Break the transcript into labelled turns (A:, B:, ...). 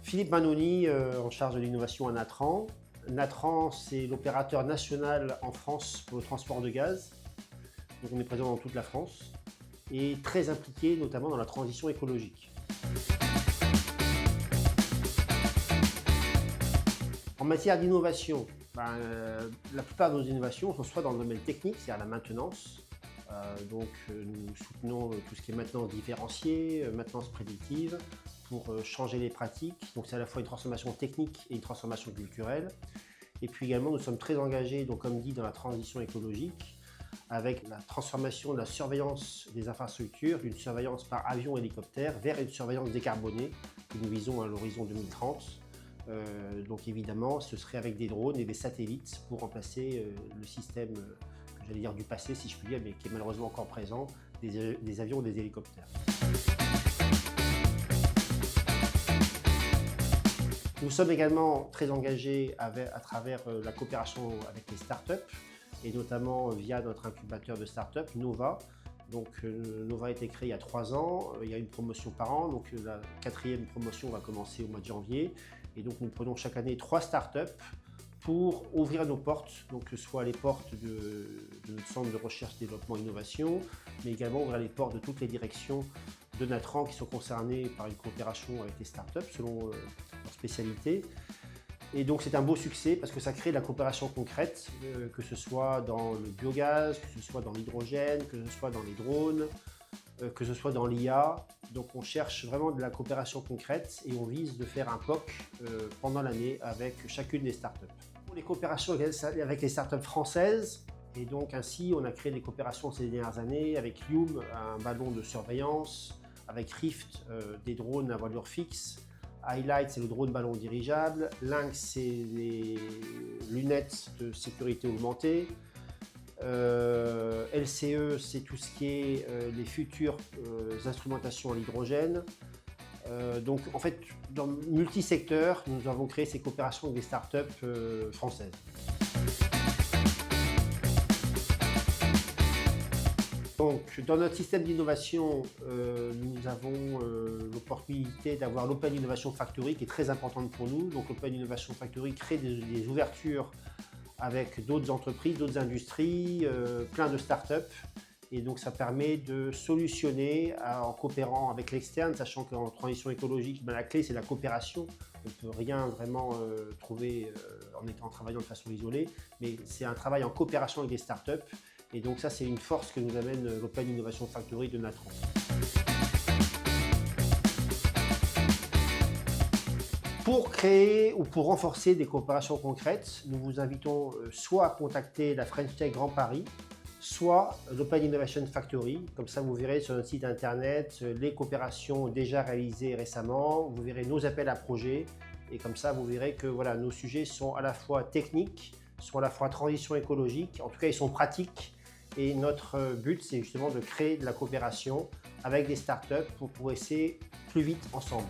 A: Philippe Manoni, en charge de l'innovation à Natran. Natran, c'est l'opérateur national en France pour le transport de gaz. Donc on est présent dans toute la France et très impliqué notamment dans la transition écologique. En matière d'innovation, la plupart de nos innovations sont soit dans le domaine technique, c'est-à-dire la maintenance. Nous soutenons tout ce qui est maintenance différenciée, maintenance prédictive, pour changer les pratiques. Donc c'est à la fois une transformation technique et une transformation culturelle. Et puis également, nous sommes très engagés, donc, comme dit, dans la transition écologique, avec la transformation de la surveillance des infrastructures, d'une surveillance par avion-hélicoptère vers une surveillance décarbonée que nous visons à l'horizon 2030. Donc évidemment, ce serait avec des drones et des satellites pour remplacer le système, j'allais dire du passé si je puis dire, mais qui est malheureusement encore présent, des avions ou des hélicoptères. Nous sommes également très engagés à travers la coopération avec les startups et notamment via notre incubateur de startups, Nova. Donc Nova a été créé il y a 3 ans, il y a une promotion par an, donc la 4e promotion va commencer au mois de janvier. Et donc nous prenons chaque année 3 startups pour ouvrir nos portes, donc que ce soit les portes de notre centre de recherche, développement, innovation, mais également ouvrir les portes de toutes les directions de Natran qui sont concernées par une coopération avec les startups selon leur spécialité. Et donc c'est un beau succès parce que ça crée de la coopération concrète, que ce soit dans le biogaz, que ce soit dans l'hydrogène, que ce soit dans les drones, que ce soit dans l'IA. Donc on cherche vraiment de la coopération concrète et on vise de faire un POC pendant l'année avec chacune des startups. Pour les coopérations avec les startups françaises, et donc ainsi on a créé des coopérations ces dernières années avec Yume, un ballon de surveillance, avec Rift, des drones à voilure fixe, Highlight, c'est le drone ballon dirigeable, Lynx, c'est les lunettes de sécurité augmentée, LCE, c'est tout ce qui est les futures instrumentations à l'hydrogène. Donc en fait, dans multisecteurs, nous avons créé ces coopérations avec des startups françaises. Donc, dans notre système d'innovation, nous avons l'opportunité d'avoir l'Open Innovation Factory qui est très importante pour nous. Donc, l'Open Innovation Factory crée des ouvertures avec d'autres entreprises, d'autres industries, plein de startups. Et donc, ça permet de solutionner en coopérant avec l'externe, sachant qu'en transition écologique, la clé, c'est la coopération. On ne peut rien vraiment trouver en travaillant de façon isolée, mais c'est un travail en coopération avec des startups. Et donc ça, c'est une force que nous amène l'Open Innovation Factory de Natran. Pour créer ou pour renforcer des coopérations concrètes, nous vous invitons soit à contacter la French Tech Grand Paris, soit l'Open Innovation Factory. Comme ça, vous verrez sur notre site internet les coopérations déjà réalisées récemment, vous verrez nos appels à projets et comme ça, vous verrez que voilà, nos sujets sont à la fois techniques, sont à la fois transition écologique, en tout cas ils sont pratiques. Et notre but, c'est justement de créer de la coopération avec des startups pour progresser plus vite ensemble.